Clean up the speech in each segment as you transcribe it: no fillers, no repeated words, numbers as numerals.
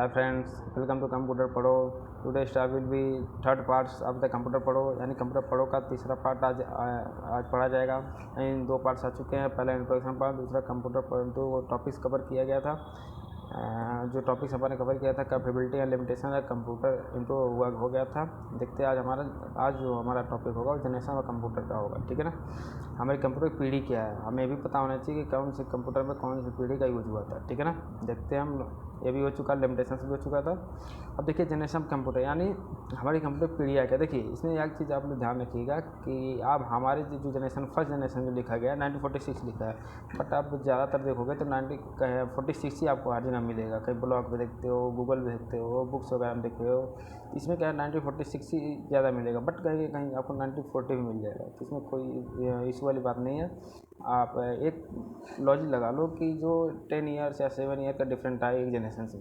Hi friends, welcome to computer पढ़ो। Today star will be third parts of the computer पढ़ो, यानी computer पढ़ो का तीसरा पार्ट आज पढ़ा जाएगा। इन दो पार्ट्स आ चुके हैं, पहला इंट्रोडक्शन पार्ट, दूसरा कंप्यूटर पर दो टॉपिक्स कवर किया गया था। जो टॉपिक्स हमारे कवर किया था कैपेबिलिटी एंड लिमिटेशन है कंप्यूटर इम्प्रूव हुआ हो गया था। देखते हैं आज जो हमारा टॉपिक होगा वो जनरेशन ऑफ कंप्यूटर का होगा, ठीक है ना। हमारी कंप्यूटर की पीढ़ी क्या है, हमें भी पता होना चाहिए कि कौन से कंप्यूटर में कौन सी पीढ़ी का यूज हुआ था, ठीक है ना। देखते हैं हम, ये भी हो चुका, लिमिटेशन भी हो चुका था। अब देखिए जनरेशन कंप्यूटर यानी हमारी कंप्यूटर पीढ़ी है क्या। देखिए इसमें एक चीज़ आप लोग ध्यान रखिएगा कि अब हमारे जो जनरेशन फर्स्ट जनरेशन जो लिखा गया है 1946 लिखा है, बट आप ज़्यादातर देखोगे तो 1946 ही आपको हर जगह मिलेगा। कहीं ब्लॉग पे देखते हो, गूगल पे देखते हो, बुक्स वगैरह में देखते हो, इसमें क्या है 1946 ही ज़्यादा मिलेगा, बट कहीं कहीं आपको 1940 भी मिल जाएगा, तो इसमें कोई इशू वाली बात नहीं है। आप एक लॉजिक लगा लो कि जो 10 ईयर्स या 7 ईयर का डिफरेंट था एक जनरेशन से,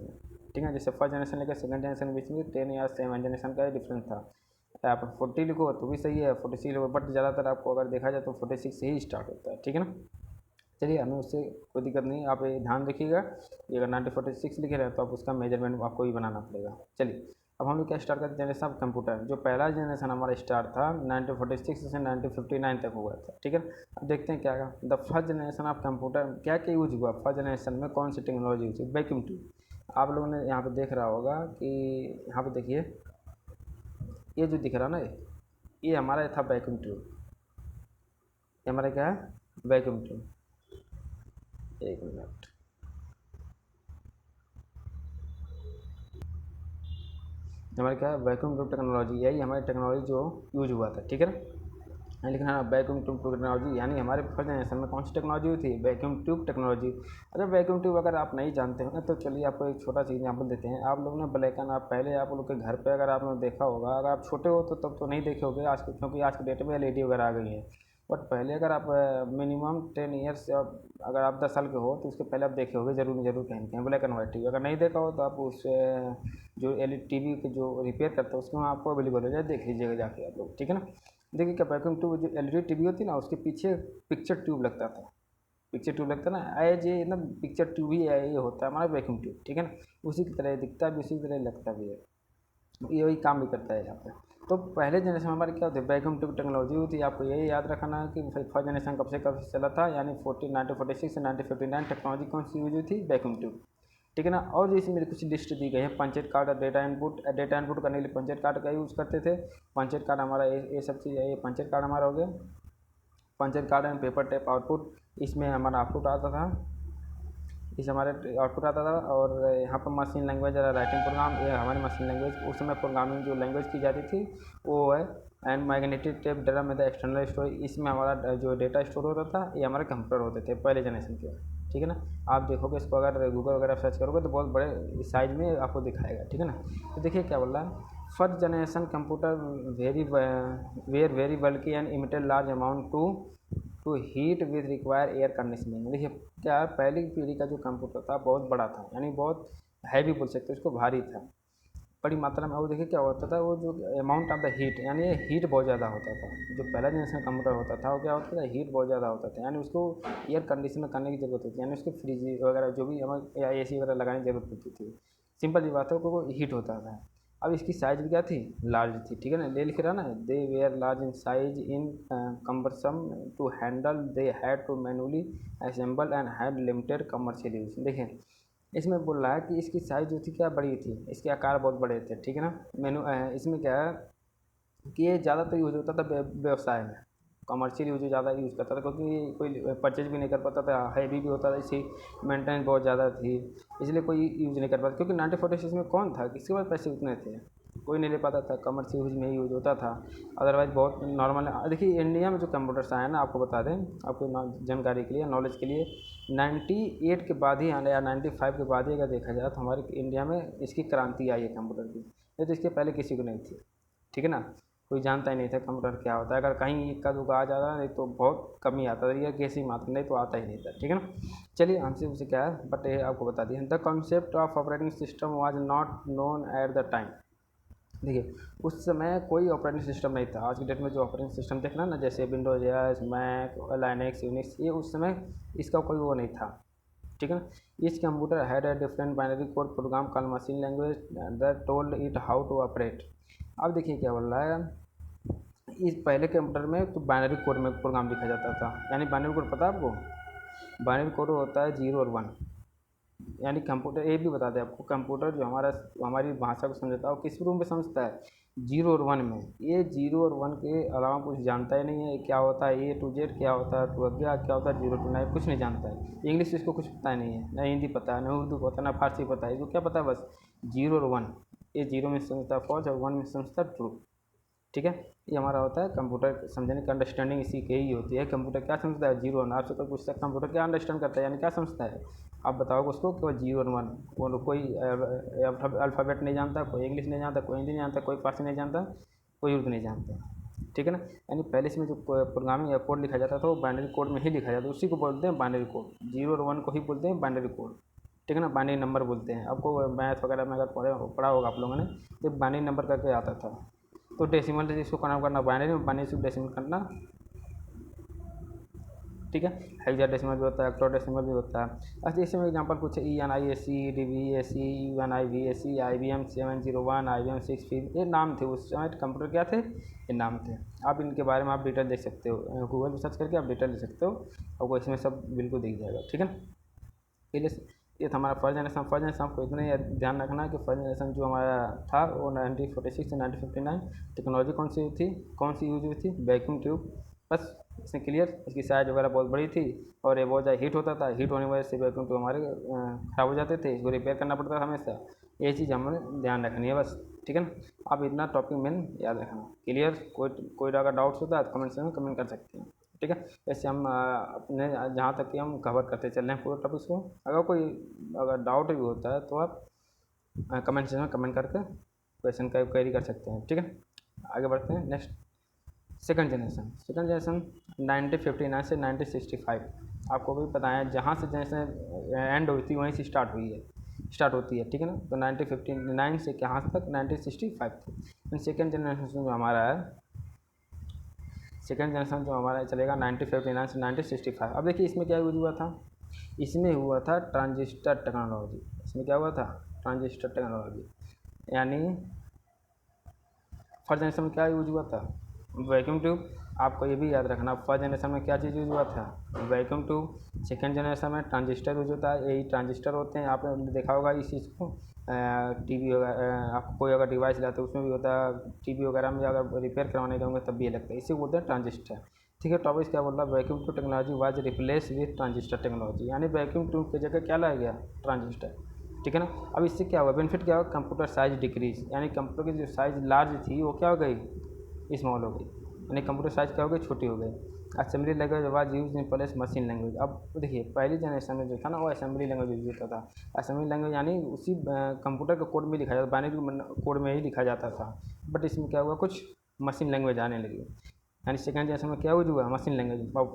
ठीक है। जैसे फर्स्ट जनरेशन लेकर सेकंड जनरेशन के बीच में 10 ईयर्स 7 जनरेशन का डिफरेंस था। आप 40 लिखो तो भी सही है, 46 लिखो, बट ज़्यादातर आपको अगर देखा जाए तो 46 से ही स्टार्ट होता है, ठीक है ना। चलिए, हमें उससे कोई दिक्कत नहीं, आप ये ध्यान रखिएगा कि अगर 1946 लिखे रहे तो आप उसका मेजरमेंट आपको ही बनाना पड़ेगा। चलिए, अब हम लोग क्या स्टार्ट करते हैं, जनरेशन ऑफ कंप्यूटर। जो पहला जनरेशन हमारा स्टार्ट था 1946 से 1959 तक हुआ था, ठीक है। अब देखते हैं क्या the first generation of computer क्या क्या यूज हुआ। फर्स्ट जनरेशन में कौन सी टेक्नोलॉजी यूज हुई, वैक्यूम ट्यूब। आप लोगों ने यहाँ पे देख रहा होगा कि यहाँ पे देखिए, ये जो दिख रहा ना, ये हमारा था वैक्यूम ट्यूब। ये हमारा क्या है, वैक्यूम ट्यूब। एक मिनट, हमारे क्या है वैक्यूम ट्यूब टेक्नोलॉजी, यही हमारी टेक्नोलॉजी जो यूज हुआ था, ठीक है ना। लेकिन हाँ, वैक्यूम ट्यूब टेक्नोलॉजी यानी हमारे फर्स्ट जनरेशन में कौन सी टेक्नोलॉजी थी, वैक्यूम ट्यूब टेक्नोलॉजी। अगर वैक्यूम ट्यूब अगर आप नहीं जानते हो ना तो चलिए आपको एक छोटा सा एग्जाम्पल देते हैं। आप लोग ने ब्लैक एंड आप पहले आप लोग के घर पे अगर आपने देखा होगा, अगर आप छोटे हो तो तब तो नहीं देखे होगे आज के, क्योंकि आज के डेट में LED वगैरह आ गई है। बट पहले अगर आप मिनिमम 10 ईयर्स अगर आप 10 साल के हो तो उसके पहले आप देखे होगे जरूर कहीं कहीं ब्लैक एंड वाइट टीवी। अगर नहीं देखा हो तो आप उस जो LED टीवी के जो रिपेयर करते हैं उसमें आपको अवेलेबल हो जाए, देख लीजिएगा जाके आप लोग, ठीक है ना। देखिए क्या वैक्यूम ट्यूब जो LED टीवी होती है ना, उसके पीछे पिक्चर ट्यूब लगता था। पिक्चर ट्यूब लगता है ना, एज ये ना पिक्चर ट्यूब ही ये होता है हमारा वैक्यूम ट्यूब, ठीक है ना। उसी की तरह दिखता भी, उसी की तरह लगता भी है, ये वही काम भी करता है यहाँ पे। तो पहले जनरेशन में हमारे क्या होती है, वैक्यूम ट्यूब टेक्नोलॉजी होती है। आपको यही याद रखना है कि फर्स्ट जनरेशन कब से चला था, यानी 1946 से 1959 टेक्नोलॉजी कौन सी यूज हुई थी, वैक्यूम ट्यूब, ठीक है ना। और जैसे मेरी कुछ लिस्ट दी गई है, पंचेट कार्ड, डेटा इनपुट करने के लिए पंचेट कार्ड का यूज़ करते थे। पंचेट कार्ड हमारा ये सब चीज़ है, ये पंचेट कार्ड हमारा हो गया। Punched card and paper tape output, इसमें हमारा आउटपुट आता था, इस हमारे आउटपुट आता था। और यहाँ पर मशीन लैंग्वेज राइटिंग प्रोग्राम, ये हमारी मशीन लैंग्वेज उस समय प्रोग्रामिंग जो लैंग्वेज की जाती थी वो है। एंड मैग्नेटिक टेप ड्रम में द एक्सटर्नल स्टोरेज, इसमें हमारा जो डेटा स्टोर होता था, ये हमारे कंप्यूटर होते थे पहले जनरेशन के, ठीक है ना। आप देखोगे इसको अगर गूगल वगैरह सर्च करोगे तो बहुत बड़े साइज में आपको दिखाएगा, ठीक है ना। तो देखिए क्या बोल रहा है, first generation computer very bulky and emitted large amount to heat with require air conditioning. देखिए क्या, पहली पीढ़ी का जो कंप्यूटर था बहुत बड़ा था, यानी बहुत हैवी बोल सकते हैं उसको, भारी था, बड़ी मात्रा में। और देखिए क्या होता था, वो जो अमाउंट ऑफ द हीट, यानी हीट बहुत ज़्यादा होता था। जो पहला जनरेशन कंप्यूटर होता था वो क्या होता था, हीट बहुत ज़्यादा होता था, यानी उसको एयर कंडीशन करने की ज़रूरत होती थी, यानी उसको फ्रिज वगैरह जो भी हमें या AC वगैरह लगाने की ज़रूरत होती थी। सिंपल सी बात है, वो हीट होता था। अब इसकी साइज़ भी क्या थी, लार्ज थी, ठीक है ना। ले लिख रहा ना, they were large in size in cumbersome to handle, they had to manually assemble and had limited commercial use. देखिए इसमें बोल रहा है कि इसकी साइज़ जो थी क्या, बड़ी थी, इसके आकार बहुत बड़े थे, ठीक है ना। इसमें क्या है कि ये ज़्यादातर यूज होता था व्यवसाय में, कमर्शियल यूज ज़्यादा यूज़ करता था, क्योंकि कोई परचेज भी नहीं कर पाता था, हैवी भी होता था, इसी मेंटेनेंस बहुत ज़्यादा थी, इसलिए कोई यूज़ नहीं कर पाता। क्योंकि 1946 में कौन था, किसके पास पैसे उतने थे, कोई नहीं ले पाता था, कमर्शियल यूज में ही यूज होता था। अदरवाइज़ बहुत नॉर्मल है। देखिए इंडिया में जो कंप्यूटर्स आए ना, आपको बता दें, आपको जानकारी के लिए, नॉलेज के लिए, 98 के बाद ही या 95 के बाद ही अगर देखा जाए तो हमारे इंडिया में इसकी क्रांति आई है कंप्यूटर की, नहीं तो इसके पहले किसी को नहीं थी, ठीक है ना। कोई जानता ही नहीं था कंप्यूटर क्या होता है। अगर कहीं इक्का दुक्का आ जाता नहीं तो बहुत कम ही आता था, या कैसी मात्र, नहीं तो आता ही नहीं था, ठीक है ना। चलिए हमसे उसे क्या है, बट ये आपको बता दिया, the concept of operating system was not known at the time. देखिए उस समय कोई ऑपरेटिंग सिस्टम नहीं था। आज की डेट में जो ऑपरेटिंग सिस्टम देखना ना, जैसे विंडोज, मैक, लाइनक्स, यूनिक्स, ये उस समय इसका कोई वो नहीं था, ठीक है ना। Each computer had a different binary code program call machine language that told it how to operate. अब देखिए क्या बोल रहा है, इस पहले कंप्यूटर में तो बाइनरी कोड में प्रोग्राम लिखा जाता था। यानी बाइनरी कोड पता है आपको? बाइनरी कोड होता है 0 और 1। यानी कंप्यूटर ये भी बता दें आपको, कंप्यूटर जो हमारी भाषा को समझता है वो किस रूप में समझता है? 0 और 1 में। ये 0 और 1 के अलावा कुछ जानता ही नहीं है। क्या होता है A to Z, क्या होता है 2 अज्ञा, क्या होता है 0 to 9, कुछ नहीं जानता है। इंग्लिश इसको कुछ पता नहीं है, ना हिंदी पता है, ना उर्दू पता है, ना फारसी पता है। इसको क्या पता है? बस 0 और 1। ये 0 में समझता है फॉल्स और 1 में समझता है ट्रू। ठीक है, ये हमारा होता है कंप्यूटर समझने का अंडरस्टैंडिंग, इसी की ही होती है। कंप्यूटर क्या समझता है? 0 1। आपसे कोई पूछता है कंप्यूटर क्या अंडरस्टैंड करता है, यानी क्या समझता है, आप बताओगे उसको कि वो 0 और 1। कोई अल्फ़ाबेट नहीं जानता, कोई इंग्लिश नहीं जानता, कोई हिंदी नहीं जानता, कोई फारसी नहीं जानता, कोई उर्दू नहीं जानता। ठीक है ना। यानी पहले इसमें जो प्रोग्रामिंग या कोड लिखा जाता था वो बाइनरी कोड में ही लिखा जाता है, उसी को बोलते हैं बाइनरी कोड। 0 और 1 को ही बोलते हैं बाइनरी कोड। ठीक है ना, बाइनरी नंबर बोलते हैं। आपको मैथ वगैरह में अगर पढ़ा होगा आप लोगों ने, तो बाइनरी नंबर करके आता था। तो डेसिमल से इसको कन्वर्ट करना, बाइनरी में बाइनरी से डेसिमल करना। ठीक है, हेक्साडेसिमल भी होता है, ऑक्टोडेसिमल भी होता है। अच्छा, इसमें एग्जांपल कुछ ENIAC, DVAC, UNIVAC, IBM 701, IBM 650, ये नाम थे उस समय कंप्यूटर, क्या थे? ये नाम थे। आप इनके बारे में आप डिटेल देख सकते हो, गूगल पर सर्च करके आप डिटेल देख सकते हो, आपको इसमें सब बिल्कुल दिख जाएगा। ठीक है ना। ये था हमारा फर्स्ट जनरेशन। फर्स्ट जनरेशन आपको इतना ही ध्यान रखना है कि फर्स्ट जनरेशन जो हमारा था वो 1946 से 1959। टेक्नोलॉजी कौन सी थी, कौन सी यूज हुई थी? Vacuum tube. बस इसमें क्लियर। इसकी साइज वगैरह बहुत बड़ी थी और ये बहुत ज़्यादा हीट होता था। हीट होने की वजह से वैक्यूम ट्यूब हमारे ख़राब हो जाते थे, इसको रिपेयर करना पड़ता था हमेशा। ये चीज़ हमें ध्यान रखनी है बस। ठीक है ना। आप इतना टॉपिक मेन याद रखना। क्लियर। कोई अगर डाउट्स होता है तो कमेंट में कमेंट कर सकते हैं। ठीक है। वैसे हम अपने जहाँ तक कि हम कवर करते चल रहे हैं पूरे टॉपिक्स को। अगर डाउट भी होता है तो आप कमेंट सेक्शन में कमेंट करके क्वेश्चन का क्वेरी कर सकते हैं। ठीक है, आगे बढ़ते हैं। नेक्स्ट, सेकंड जनरेशन 1959 से 1965। आपको भी पता है जहाँ से जनरेशन एंड हुई थी वहीं से स्टार्ट होती है। ठीक है ना। तो 1959 से कहाँ तक? 1965 तक। सेकेंड जनरेशन जो हमारा चलेगा 1959 से 1965। अब देखिए इसमें क्या यूज हुआ था? इसमें हुआ था ट्रांजिस्टर टेक्नोलॉजी। इसमें क्या हुआ था? Transistor technology. यानी फर्स्ट जनरेशन में क्या यूज हुआ था? Vacuum tube. आपको ये भी याद रखना, फर्स्ट जनरेशन में क्या चीज़ यूज हुआ था? Vacuum tube. सेकेंड जनरेशन में ट्रांजिस्टर यूज होता है। यही ट्रांजिस्टर होते हैं, आपने देखा होगा इस चीज़ को। टीवी वगैरह आप कोई अगर डिवाइस लाते हो उसमें भी होता है। टीवी वगैरह में अगर रिपेयर करवाने जाओगे तब भी ये लगता है, इसी को बोलते हैं ट्रांजिस्टर। ठीक है, टॉपिक क्या बोल रहा है? Vacuum tube technology was replace with transistor technology. यानी वैक्यूम ट्यूब की जगह क्या लाया गया? ट्रांजिस्टर। ठीक है ना। अब इससे क्या हुआ? बेनिफिट क्या हुआ? Computer size decrease. यानी कंप्यूटर की जो साइज लार्ज थी वो क्या हो गई? स्मॉल हो गई। यानी कंप्यूटर साइज क्या हो गई? छोटी हो गई। Assembly language was use in place machine language. अब देखिए पहली जनरेशन में जो था ना वो असेंबली लैंग्वेज यूज होता था। असेंबली लैंग्वेज यानी उसी कंप्यूटर के कोड में लिखा जाता, बाइनरी कोड में ही लिखा जाता था। बट इसमें क्या हुआ? कुछ मशीन लैंग्वेज आने लगी। यानी सेकंड जनरेशन में क्या यूज हुआ? Machine language. और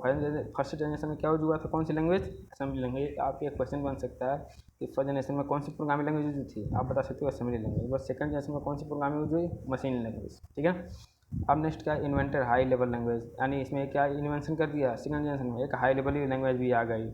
फर्स्ट जनरेशन में क्या यूज हुआ था? कौन सी लैंग्वेज? Assembly language. आपके एक क्वेश्चन बन सकता है कि फर्स्ट जनरेशन में कौन सी प्रोग्रामिंग लैंग्वेज यूज थी? आप बता सकते हो असेंबली लैंग्वेज। बस सेकंड जनरेशन में कौन सी प्रोग्रामिंग यूज हुई? Machine language. ठीक है। अब नेक्स्ट क्या? Inventor high level language. यानी इसमें क्या इन्वेंशन कर दिया? सेकंड जनरेशन में एक हाई लेवल की लैंग्वेज भी आ गई।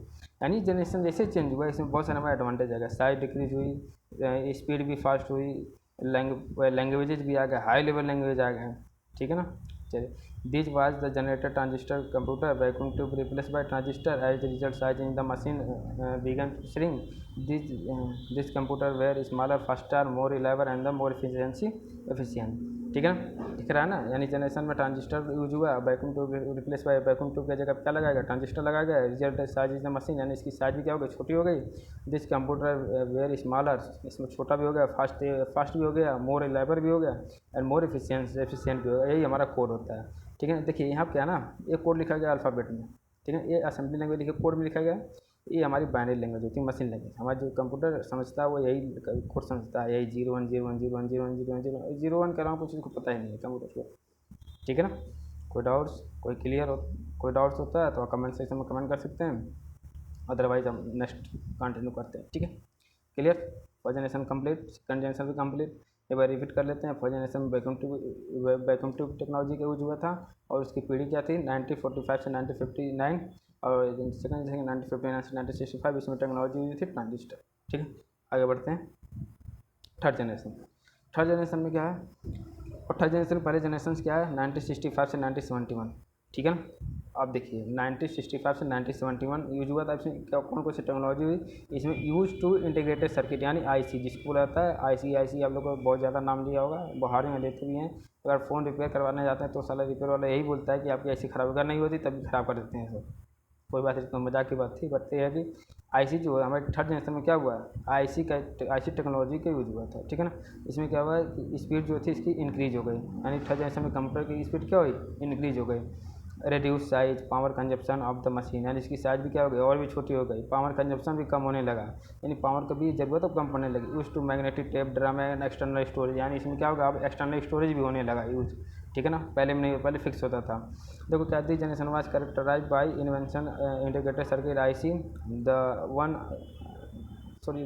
यानी जनरेशन जैसे चेंज हुआ इसमें बहुत सारे हमारे एडवांटेज आ गए। साइज डिक्रीज हुई, स्पीड भी फास्ट हुई, लैंग्वेजेज भी आ गए, हाई लेवल लैंग्वेज आ गए। ठीक है ना। चलिए, this was the generator transistor computer vacuum tube replace by transistor as the result size in the machine began shrink. This computer were smaller faster more reliable and the more efficient. ठीक है ना। दिख रहा है ना। यानी generation में transistor use हुआ, vacuum tube replace by vacuum tube की जगह क्या लगाएगा? ट्रांजिस्टर लगाया गया। Result size is the machine, यानी इसकी साइज भी क्या हो गई? छोटी हो गई। दिस कंप्यूटर वेयर स्मॉलर, इसमें छोटा भी हो गया, फास्ट भी हो गया, मोर रिलायबल भी हो गया एंड मोर एफिशिएंट भी हो गया। यही हमारा कोड होता है। ठीक है। देखिए यहाँ क्या है ना, ये कोड लिखा गया अल्फ़ाबेट में। ठीक है। ये असेंबली लैंग्वेज लिखे कोड में लिखा गया। ये हमारी बाइनरी लैंग्वेज होती है, मशीन लैंग्वेज। हमारा जो कंप्यूटर समझता है वो यही कोड समझता है, यही 0 1 0 1 0 1 0 1 0 1 0 0 1 के अलावा कुछ उसको पता ही नहीं है कंप्यूटर को। ठीक है ना। कोई डाउट्स, कोई डाउट्स होता है तो कमेंट सेक्शन में कमेंट कर सकते हैं, अदरवाइज हम नेक्स्ट कंटिन्यू करते हैं। ठीक है। Clear. First generation complete, second generation भी कंप्लीट। एक बार रिपीट कर लेते हैं। फर्स्ट जनरेशन में वैक्यूम ट्यूब टेक्नोलॉजी का यूज हुआ था और उसकी पीढ़ी क्या थी? 1945 से 1959। और सेकंड जनरेशन 1959 से 1965 इसमें टेक्नोलॉजी यूज थी ट्रांजिस्टर। ठीक है, आगे बढ़ते हैं। थर्ड जनरेशन में क्या है, और थर्ड जनरेशन पहले जनरेशन क्या है 1965 से 1971। ठीक है ना, अब देखिए 1965 से 1971 यूज हुआ था। इसमें क्या कौन कौन सी टेक्नोलॉजी हुई, इसमें यूज टू इंटीग्रेटेड सर्किट यानी आईसी जिसको बोला जाता है। आईसी आप लोग को बहुत ज़्यादा नाम लिया होगा, बाहर में लेते भी हैं। अगर फ़ोन रिपेयर करवाने जाते हैं तो साला रिपेयर वाला यही बोलता है कि आपकी आईसी ख़राब अगर नहीं होती तभी ख़राब कर देते हैं सब। कोई बात नहीं, तो मजाक की बात थी, बट ये है कि आईसी जो है हमारे थर्ड जनरेशन में क्या हुआ है, आईसी टेक्नोलॉजी का यूज हुआ था। ठीक है ना, इसमें क्या हुआ है कि स्पीड जो थी इसकी इंक्रीज हो गई, यानी थर्ड जनरेशन में कंप्यूटर की स्पीड क्या हुई, इंक्रीज हो गई। Reduce size power consumption of the machine, यानी इसकी साइज भी क्या हो गई, और भी छोटी हो गई। पावर कंजप्शन भी कम होने लगा, यानी पावर की भी ज़रूरत अब कम पड़ने लगी। Use to magnetic tape drum and external storage, यानी इसमें क्या होगा, अब एक्सटर्नल स्टोरेज भी होने लगा यूज। ठीक है ना, पहले में नहीं, पहले फिक्स होता था। देखो क्या the generation was characterize by invention integrated circuit IC the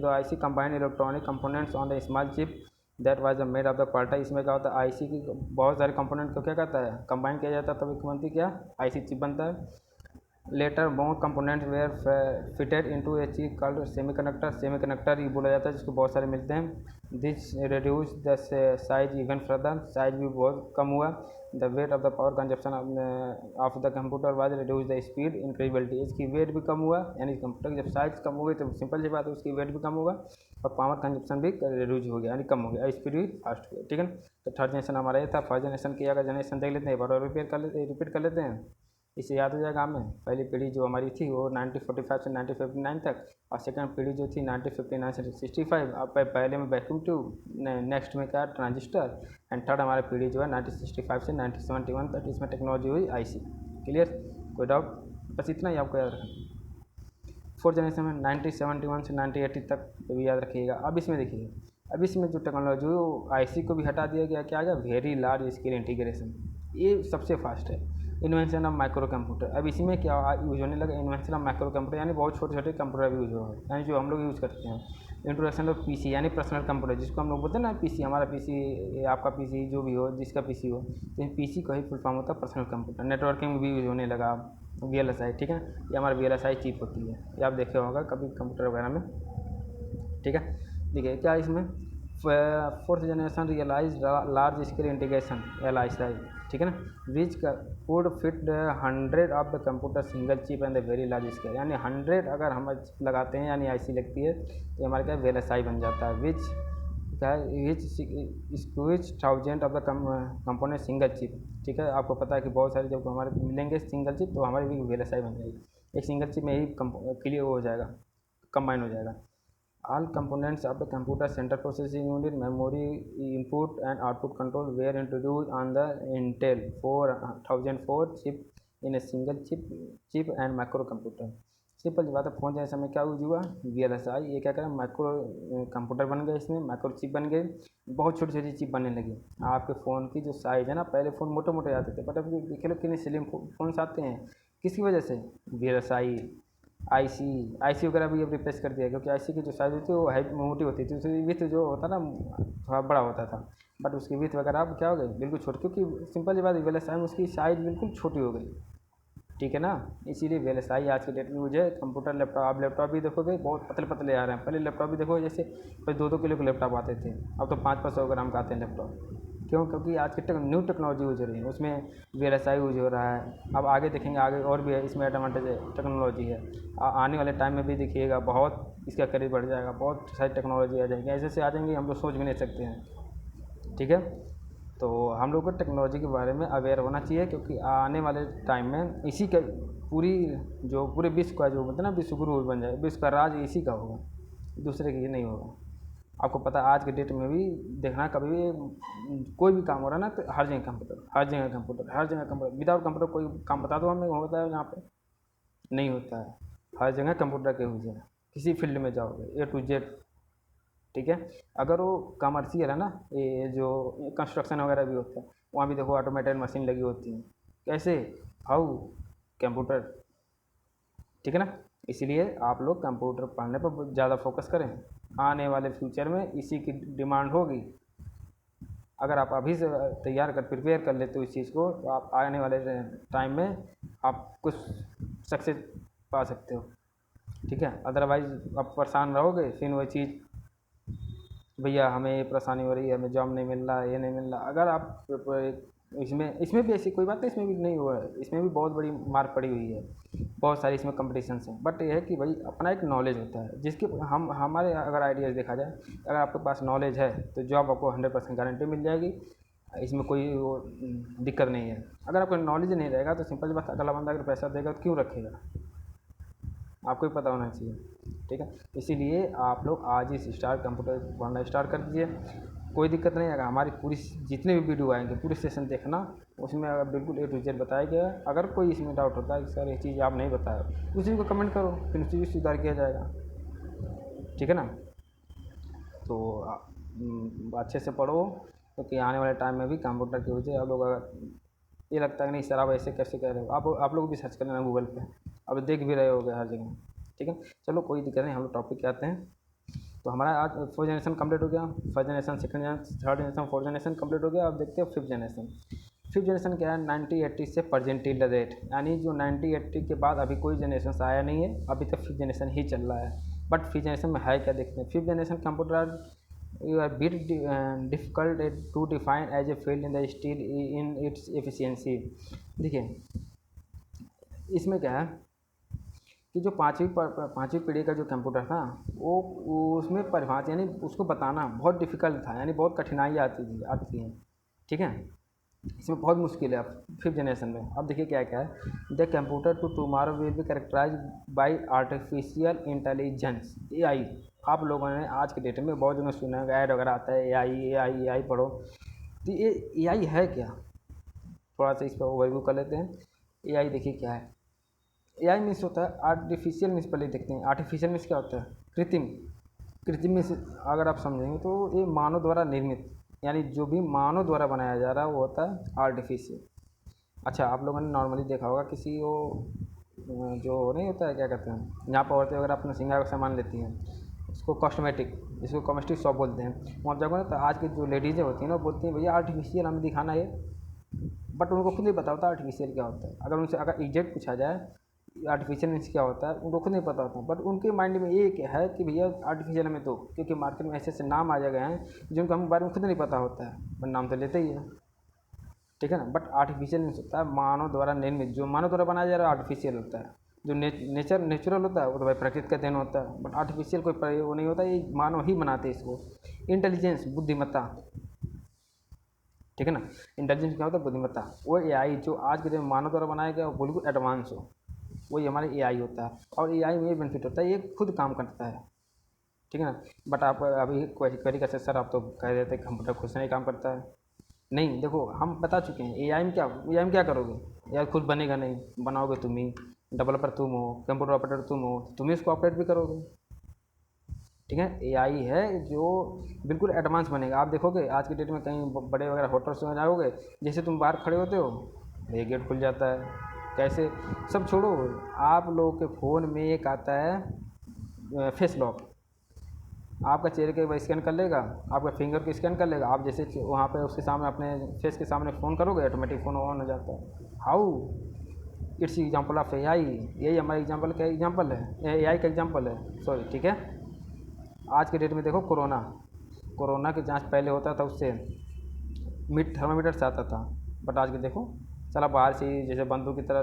IC combined electronic components on the small chip that was made of the quarter. इसमें क्या होता है, आईसी की बहुत सारे कंपोनेंट को क्या कहता है, कंबाइन किया जाता है, तब एक बनती क्या, आईसी चिप बनता है। Later more components were fitted into a chip called semiconductor ही बोला जाता है, जिसको बहुत सारे मिलते हैं। This reduce the size even further, size भी बहुत कम हुआ। The weight of the power consumption of the computer was reduce the speed इंक्रीजिबिलिटी, इसकी वेट भी कम हुआ, यानी कंप्यूटर की जब साइज कम हो गई तो सिंपल सी बात है उसकी वेट भी कम होगा और पावर कंजप्शन भी रिड्यूस हो गया, यानी कम हो गया, स्पीड भी फास्ट हो गया। ठीक है, तो थर्ड जनरेशन हमारा ये था। फर्स्ट जनरेशन की अगर जनरेशन देख लेते हैं, एक बार रिपीट कर लेते हैं, इससे याद हो जाएगा हमें। पहली पीढ़ी जो हमारी थी वो 1945 से 1959 तक, और सेकंड पीढ़ी जो थी 1959 से 65। अब पहले में वैक्यूम ट्यूब, नेक्स्ट में क्या ट्रांजिस्टर, एंड थर्ड हमारी पीढ़ी जो है 1965 से 1971 तक, इसमें टेक्नोलॉजी हुई आईसी। क्लियर, कोई डाउट, बस इतना ही आपको याद रखना। फोर्थ जनरेशन में 1971 से 1980 तक तो भी याद रखिएगा। अब इसमें देखिए, अब इसमें जो टेक्नोलॉजी वो आईसी को भी हटा दिया गया, क्या आ गया, वेरी लार्ज स्केल इंटीग्रेशन, ये सबसे फास्ट है। इन्वेंशन ऑफ माइक्रो कंप्यूटर, अब इसमें क्या यूज होने लगा, इन्वेंशन ऑफ माइक्रो कंप्यूटर, यानी बहुत छोटे छोटे कंप्यूटर भी यूज हो रहे हैं, यानी जो हम लोग यूज़ करते हैं। इंट्रोडक्शन ऑफ पीसी, यानी पर्सनल कंप्यूटर, जिसको हम लोग बोलते हैं ना पीसी, हमारा पीसी, आपका पीसी, जो भी हो, जिसका पीसी हो, तो पीसी का ही फुल फॉर्म होता है पर्सनल कंप्यूटर। नेटवर्किंग में भी यूज होने लगा वीएलएसआई। ठीक है, ये हमारा वीएलएसआई चिप होती है, ये आप देखे होगा कभी कंप्यूटर वगैरह में। ठीक है, देखिए क्या इसमें fourth generation realize large scale integration LSI। ठीक है ना, which would fit 100 of the computer single chip and the very large scale, यानी 100 अगर हम लगाते हैं यानी आईसी लगती है तो हमारे क्या VLSI बन जाता है। विच क्या है, विच 1000 of the component single chip. ठीक है, आपको पता है कि बहुत सारे जब हमारे मिलेंगे सिंगल चिप तो हमारी भी VLSI बन जाएगी, एक सिंगल चिप में ही क्लियर हो जाएगा, कंबाइन हो जाएगा। All components of the computer center processing unit, memory, input and output control were introduced on the Intel 4004 chip in a single chip and microcomputer। Simple बात है, फोन जनरेशन में क्या use हुआ, VLSI, ये क्या करें, माइक्रो कंप्यूटर बन गए, इसमें माइक्रो चिप बन गए, बहुत छोटी छोटी चिप बनने लगी। आपके फ़ोन की जो साइज़ है ना, पहले फ़ोन मोटे मोटे आते थे, बट अब देखे लो कितने स्लिम फ़ोन्स आते हैं, किसकी वजह से, VLSI, आईसी वगैरह भी अब रिप्लेस कर दिया, क्योंकि आईसी की जो साइज़ होती है वो हाई मोटी होती थी, उसकी विथ जो होता ना थोड़ा बड़ा होता था, बट उसकी विथ वगैरह अब क्या हो गई, बिल्कुल छोटी, क्योंकि सिंपल सी बात VLSI में उसकी साइज़ बिल्कुल छोटी हो गई। ठीक है ना, इसीलिए VLSI आज के डेट में मुझे कंप्यूटर लैपटॉप, आप लैपटॉप भी देखोगे बहुत पतले पतले आ रहे हैं, पहले लैपटॉप भी देखो जैसे पहले 2-2 किलो के लैपटॉप आते थे, अब तो 500 ग्राम का आते हैं लैपटॉप। क्यों, क्योंकि आज की न्यू टेक्नोलॉजी यूज हो रही है, उसमें VLSI यूज हो रहा है। अब आगे देखेंगे, आगे और भी है इसमें एडवांटेज टेक्नोलॉजी है, आने वाले टाइम में भी देखिएगा बहुत इसका करीब बढ़ जाएगा, बहुत सारी टेक्नोलॉजी आ जाएगी, ऐसे आ जाएंगी हम लोग सोच भी नहीं सकते हैं। ठीक है, तो हम लोग को टेक्नोलॉजी के बारे में अवेयर होना चाहिए, क्योंकि आने वाले टाइम में इसी का पूरे विश्व का जो मतलब ना विश्व गुरु बन जाए, विश्व का राज इसी का होगा, दूसरे की नहीं होगा। आपको पता है आज के डेट में भी देखना, कभी भी कोई भी काम हो रहा है ना तो हर जगह कंप्यूटर, हर जगह कंप्यूटर, हर जगह कंप्यूटर, विदाउट कंप्यूटर कोई काम बता दो हमें होता है यहाँ पे, नहीं होता है, हर जगह कंप्यूटर के यूज है, किसी फील्ड में जाओगे A to Z। ठीक है, अगर वो कमर्शियल है ना, ये जो कंस्ट्रक्शन वगैरह भी होता है, वहाँ भी देखो ऑटोमेटेड मशीन लगी होती है, कैसे, हाउ, कंप्यूटर। ठीक है ना, इसलिए आप लोग कंप्यूटर पढ़ने पर ज़्यादा फोकस करें, आने वाले फ्यूचर में इसी की डिमांड होगी। अगर आप अभी से तैयार कर प्रिपेयर कर लेते हो इस चीज़ को, तो आप आने वाले टाइम में आप कुछ सक्सेस पा सकते हो, ठीक है। अदरवाइज़ आप परेशान रहोगे, फिर वही चीज़, भैया हमें ये परेशानी हो रही है, हमें जॉब नहीं मिल रहा, ये नहीं मिल रहा। अगर आप इसमें इसमें भी ऐसी कोई बात नहीं, इसमें भी नहीं हुआ है, इसमें भी बहुत बड़ी मार पड़ी हुई है, बहुत सारी इसमें कॉम्पिटिशन्स हैं। बट ये है कि भाई अपना एक नॉलेज होता है, जिसके हम हमारे अगर आइडियाज़ देखा जाए, अगर आपके पास नॉलेज है तो जॉब आपको 100% गारंटी मिल जाएगी, इसमें कोई वो दिक्कत नहीं है। अगर आपको नॉलेज नहीं रहेगा तो सिंपल सी बात, अगला बंदा अगर पैसा देगा तो क्यों रखेगा, आपको भी पता होना चाहिए, ठीक है। इसीलिए आप लोग आज ही स्टार्ट कंप्यूटर पढ़ना स्टार्ट कर दीजिए, कोई दिक्कत नहीं। अगर हमारी पूरी जितने भी वीडियो आएंगे पूरी सेशन देखना, उसमें अगर बिल्कुल A to Z बताया गया है। अगर कोई इसमें डाउट होता है कि सर ये चीज़ आप नहीं बताया, उस चीज़ को कमेंट करो, फिर उस चीज़ को सुधार किया जाएगा, ठीक है ना। तो अच्छे से पढ़ो, क्योंकि आने वाले टाइम में भी कंप्यूटर की वजह आप लोग अगर ये लगता है कि नहीं सर आप ऐसे कैसे कह रहे हो, आप लोग भी सर्च कर लेना गूगल पे, अब देख भी रहे होगे हर जगह, ठीक है। चलो कोई दिक्कत नहीं, हम लोग टॉपिक पे आते हैं। तो हमारा आज 4th जनरेशन कंप्लीट हो गया, first generation, second generation, third generation, fourth generation complete हो गया। अब देखते हैं 5th जनरेशन। 5th जनरेशन क्या है, 1980 से प्रेजेंट टिल द डेट, यानी जो 1980 के बाद अभी कोई जनरेशन आया नहीं है, अभी तक 5th जनरेशन ही चल रहा है। बट 5th जनरेशन में है क्या, देखते हैं। 5th generation computer you are bit difficult to define as a field in the still in its efficiency। देखिए इसमें क्या है कि जो पाँचवीं पीढ़ी का जो कंप्यूटर था वो उसमें परिभाषा यानी उसको बताना बहुत डिफ़िकल्ट था, यानी बहुत कठिनाई आती है, ठीक है। इसमें बहुत मुश्किल है 5th जनरेशन में। अब देखिए क्या क्या है, the computer to tomorrow will be characterize by artificial intelligence, AI। आप लोगों ने आज के डेट में बहुत जगह सुना है, ऐड वगैरह आता है AI पढ़ो। तो ये AI है क्या, थोड़ा सा इस पर ओवरव्यू कर लेते हैं। AI देखिए क्या है, AI मीन्स होता है आर्टिफिशियल, मीन्स पहले देखते हैं। आर्टिफिशियल मीन्स क्या होता है, कृत्रिम मीन्स अगर आप समझेंगे तो ये मानव द्वारा निर्मित, यानी जो भी मानव द्वारा बनाया जा रहा है वो होता है आर्टिफिशियल। अच्छा, आप लोगों ने नॉर्मली देखा होगा किसी को जो नहीं होता है, क्या कहते हैं, यहाँ पर औरतें वगैरह अपना श्रृंगार का सामान लेती हैं, इसको कॉस्मेटिक, इसको कॉस्मेटिक शॉप बोलते हैं। वहाँ जाओगे ना तो आज की जो लेडीज़ें होती हैं ना, बोलती हैं भैया आर्टिफिशियल हमें दिखाना है, बट उनको खुद नहीं पता होता आर्टिफिशियल क्या होता है। अगर उनसे अगर एग्जैक्ट पूछा जाए आर्टिफिशियल मीन्स क्या होता है, उनको खुद नहीं पता होता। बट उनके माइंड में ये क्या है कि भैया आर्टिफिशियल हमें दो, क्योंकि मार्केट में ऐसे ऐसे नाम आ गए हैं जिनको हम बारे में खुद नहीं पता होता है, बट नाम तो लेते ही है, ठीक है ना। बट आर्टिफिशियल मीन्स होता है मानव द्वारा निर्मित, जो मानव द्वारा बनाया जा रहा है आर्टिफिशियल होता है। जो नेचुरल होता है वो तो भाई प्रकृति का देन होता है, बट आर्टिफिशियल कोई वो नहीं होता, ये मानव ही बनाते हैं इसको। इंटेलिजेंस, बुद्धिमत्ता, ठीक है ना। इंटेलिजेंस क्या होता है, बुद्धिमत्ता। वो AI जो आज के दिन मानव द्वारा बनाया गया वो बिल्कुल एडवांस हो, वही हमारे AI होता है। और AI में ये बेनिफिट होता है, ये खुद काम करता है, ठीक है ना। बट आप अभी क्वेरी कर सकते सर, आप तो कह देते कंप्यूटर खुद से नहीं काम करता है। नहीं, देखो हम बता चुके हैं AI में क्या करोगे यार, खुद बनेगा नहीं, बनाओगे तुम ही, डेवलपर तुम हो, कंप्यूटर ऑपरेटर तुम हो, तुम ही उसको ऑपरेट भी करोगे, ठीक है। AI है जो बिल्कुल एडवांस बनेगा। आप देखोगे आज की डेट में कहीं बड़े वगैरह होटल्स में जाओगे, जैसे तुम बाहर खड़े होते हो ये गेट खुल जाता है, कैसे, सब छोड़ो, आप लोगों के फ़ोन में एक आता है फेस लॉक, आपका चेहरे के स्कैन कर लेगा, आपका फिंगर को स्कैन कर लेगा, आप जैसे वहाँ पे उसके सामने अपने फेस के सामने फ़ोन करोगे ऑटोमेटिक फ़ोन ऑन हो जाता है। How, it's example of AI। यही हमारा एग्जाम्पल का एग्जाम्पल है, AI का एग्जाम्पल है, सॉरी, ठीक है। आज के डेट में देखो कोरोना की जांच पहले होता था, उससे थर्मामीटर से आता था, बट आज के देखो चला बाहर से ही जैसे बंदूक की तरह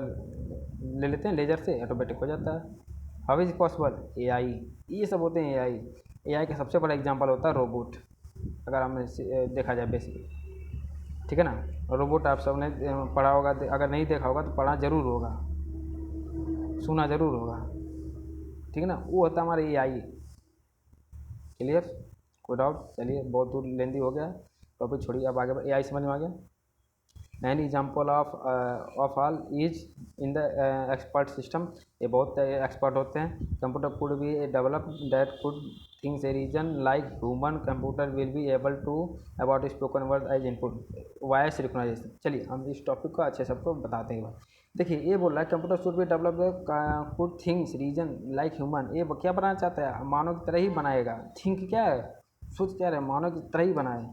ले लेते हैं, लेजर से ऑटोमेटिक हो जाता है। हाउ इज़ पॉसिबल, AI, ये सब होते हैं AI का सबसे बड़ा एग्जांपल होता है रोबोट, अगर हमें देखा जाए बेसिक, ठीक है ना। रोबोट आप सबने पढ़ा होगा, अगर नहीं देखा होगा तो पढ़ा ज़रूर होगा, सुना ज़रूर होगा, ठीक है ना। वो होता है हमारा AI। क्लियर, कोई डाउट? चलिए बहुत दूर लेंदी हो गया टॉपिक, छोड़िए अब आगे। AI समझ में आ गया। An example of all is in the expert system, ये बहुत एक्सपर्ट होते हैं। Computer could be develop that could things a reason like human computer will be able to about spoken word as input voice recognization. चलिए हम इस topic को अच्छे सबको बताते हैं। देखिए ये बोल रहा है computer should be develop could things reason like human, ये क्या बनाना चाहता है, मानव की तरह ही बनाएगा। थिंक क्या है, सोच क्या है, मानव की तरह ही बनाए,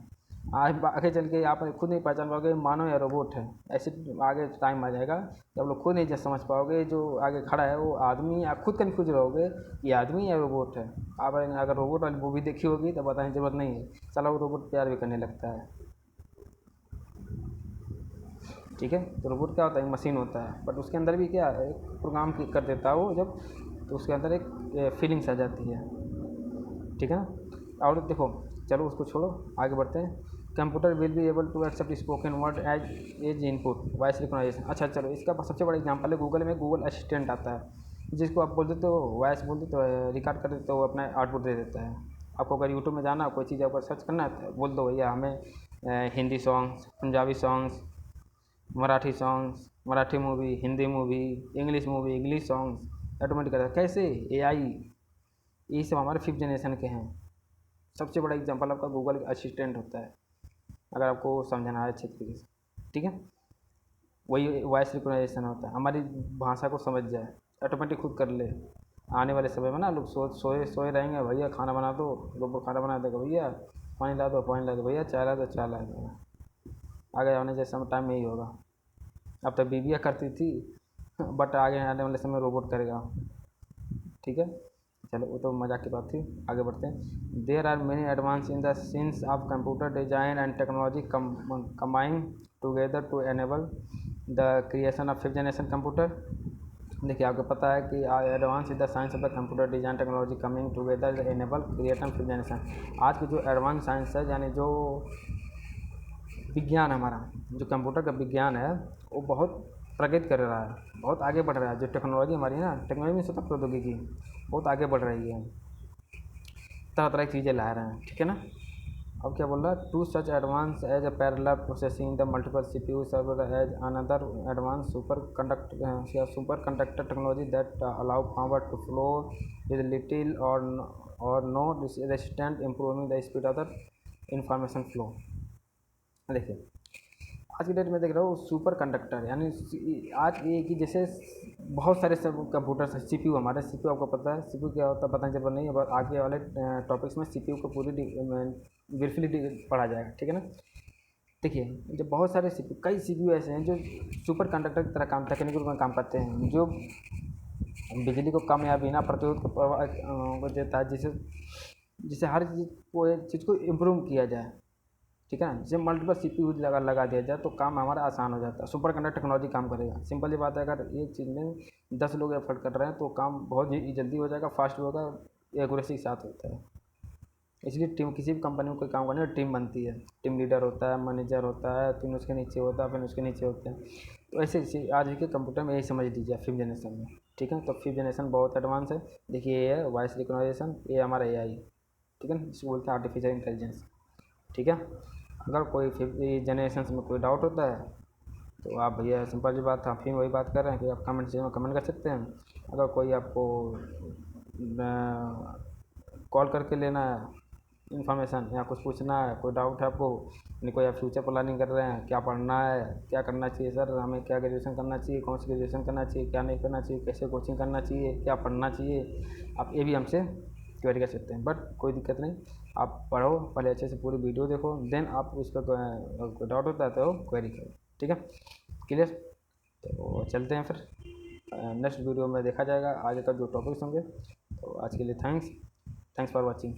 आगे चल के आप खुद नहीं पहचान पाओगे मानव या रोबोट है। ऐसे आगे टाइम आ जाएगा जब लोग खुद नहीं समझ पाओगे जो आगे खड़ा है वो आदमी, आप खुद कन्फ्यूज रहोगे ये आदमी या रोबोट है। आप अगर रोबोट वाली मूवी देखी होगी तो बताने की जरूरत नहीं है, चलो वो रोबोट प्यार भी करने लगता है, ठीक है। तो रोबोट क्या होता है, एक मशीन होता है, बट उसके अंदर भी क्या है, एक प्रोग्राम कर देता है वो जब, तो उसके अंदर एक फीलिंग्स आ जाती है, ठीक है ना। और देखो चलो उसको छोड़ो, आगे बढ़ते हैं। Computer will be able to accept spoken word as input voice recognization. अच्छा चलो, इसका सबसे बड़ा एग्जांपल है गूगल में गूगल असिस्टेंट आता है, जिसको आप बोल देते हो वॉइस बोल देते हो, रिकॉर्ड कर देते हो, अपना आउटपुट दे देता है। आपको अगर यूट्यूब में जाना, कोई चीज़ अगर सर्च करना है तो बोल दो भैया हमें Hindi songs, Punjabi songs, Marathi songs, Marathi movie, Hindi movie, English songs, automatic करता है। कैसे? एआई, ये सब हमारे 5th जनरेशन के हैं। सबसे बड़ा एग्जांपल आपका गूगल असिस्टेंट होता है, अगर आपको समझना है अच्छे तरीके से, ठीक है। वही वॉइस रिकॉग्नाइजेशन होता है, हमारी भाषा को समझ जाए, ऑटोमेटिक खुद कर ले। आने वाले समय में ना लोग सोए रहेंगे, भैया खाना बना दो, रोबोट खाना बना देगा, भैया पानी ला दो, पानी ला दो, भैया चाय ला दो, चाय ला दो। आगे आने जैसा टाइम में यही होगा। अब तक बीबियाँ करती थी, बट आगे आने वाले समय रोबोट करेगा, ठीक है। चलो वो तो मजाक की बात थी, आगे बढ़ते हैं। There are many advance in the sciences of computer design and technology combine together to enable the creation of 5th generation computer. देखिए आपको पता है कि advance in the science of the computer design technology coming together enable creation 5th generation. आज की जो advance science है, यानी जो विज्ञान हमारा, जो कंप्यूटर का विज्ञान है, वो बहुत प्रगति कर रहा है, बहुत आगे बढ़ रहा है। जो टेक्नोलॉजी हमारी है ना, टेक्नोलॉजी में स्वतः प्रौद्योगिकी बहुत आगे बढ़ रही है, तरह तरह की चीज़ें ला रहे हैं, ठीक है ना। अब क्या बोल रहा है, to such advance as a parallel processing the multiple CPU server as another advance super conductor technology that allow power to flow with little or no resistant, improving the speed of the information flow. देखिए आज की date में देख रहा हूँ super conductor, यानी आज ये कि जैसे बहुत सारे सब कंप्यूटर सीपीयू, हमारे सीपीयू आपको पता है सीपीयू क्या होता है, पता नहीं, जरूरत नहीं है, बस आगे वाले टॉपिक्स में सीपीयू को पूरी ब्रीफली पढ़ा जाएगा, ठीक है ना। देखिए जब बहुत सारे सीपीयू, कई सीपीयू ऐसे हैं जो सुपर कंडक्टर की तरह काम, टेक्निकल में काम करते हैं, जो बिजली को कम या बिना प्रतिरोध को प्रवाह देता है, जिससे हर चीज़ को इम्प्रूव किया जाए, ठीक है ना। जैसे मल्टीपल सीपीयू लगा दिया जाए तो काम हमारा आसान हो जाता है, सुपर कंडक्टर टेक्नोलॉजी काम करेगा। सिंपल सी बात है, अगर एक चीज़ में 10 लोग एफर्ट कर रहे हैं तो काम बहुत जल्दी हो जाएगा, फास्ट होगा, एक्यूरेसी के साथ होता है। इसलिए टीम, किसी भी कंपनी में कोई काम करने में टीम बनती है, टीम लीडर होता है, मैनेजर होता है, फिर उसके नीचे होता है, फिर उसके नीचे होते हैं। तो ऐसे आज के कंप्यूटर में यही समझ लीजिए 5th जनरेशन में, ठीक है। तो 5th जनरेशन बहुत एडवांस है। देखिए ये है वॉइस रिकॉग्नाइजेशन, ये हमारा एआई, ठीक है, जिसको बोलते हैं आर्टिफिशियल इंटेलिजेंस, ठीक है। अगर कोई 5th जनरेशन में कोई डाउट होता है तो आप भैया सिंपल सी बात है, फिर वही बात कर रहे हैं कि आप कमेंट सेक्शन में कमेंट कर सकते हैं। अगर कोई आपको कॉल करके लेना है इन्फॉर्मेशन, या कुछ पूछना है, कोई डाउट है आपको, यानी कोई आप फ्यूचर प्लानिंग कर रहे हैं, क्या पढ़ना है, क्या करना चाहिए सर, हमें क्या ग्रेजुएशन करना चाहिए, कौन सी ग्रेजुएशन करना चाहिए, क्या नहीं करना चाहिए, कैसे कोचिंग करना चाहिए, क्या पढ़ना चाहिए, आप ये भी हमसे क्वेरी कर सकते हैं। बट कोई दिक्कत नहीं, आप पढ़ो पहले अच्छे से, पूरी वीडियो देखो, देन आप उस पर कोई डाउट होता है तो क्वेरी करो, ठीक है, क्लियर। तो चलते हैं फिर नेक्स्ट वीडियो में देखा जाएगा आगे का जो टॉपिक्स होंगे। तो आज के लिए थैंक्स फॉर वॉचिंग।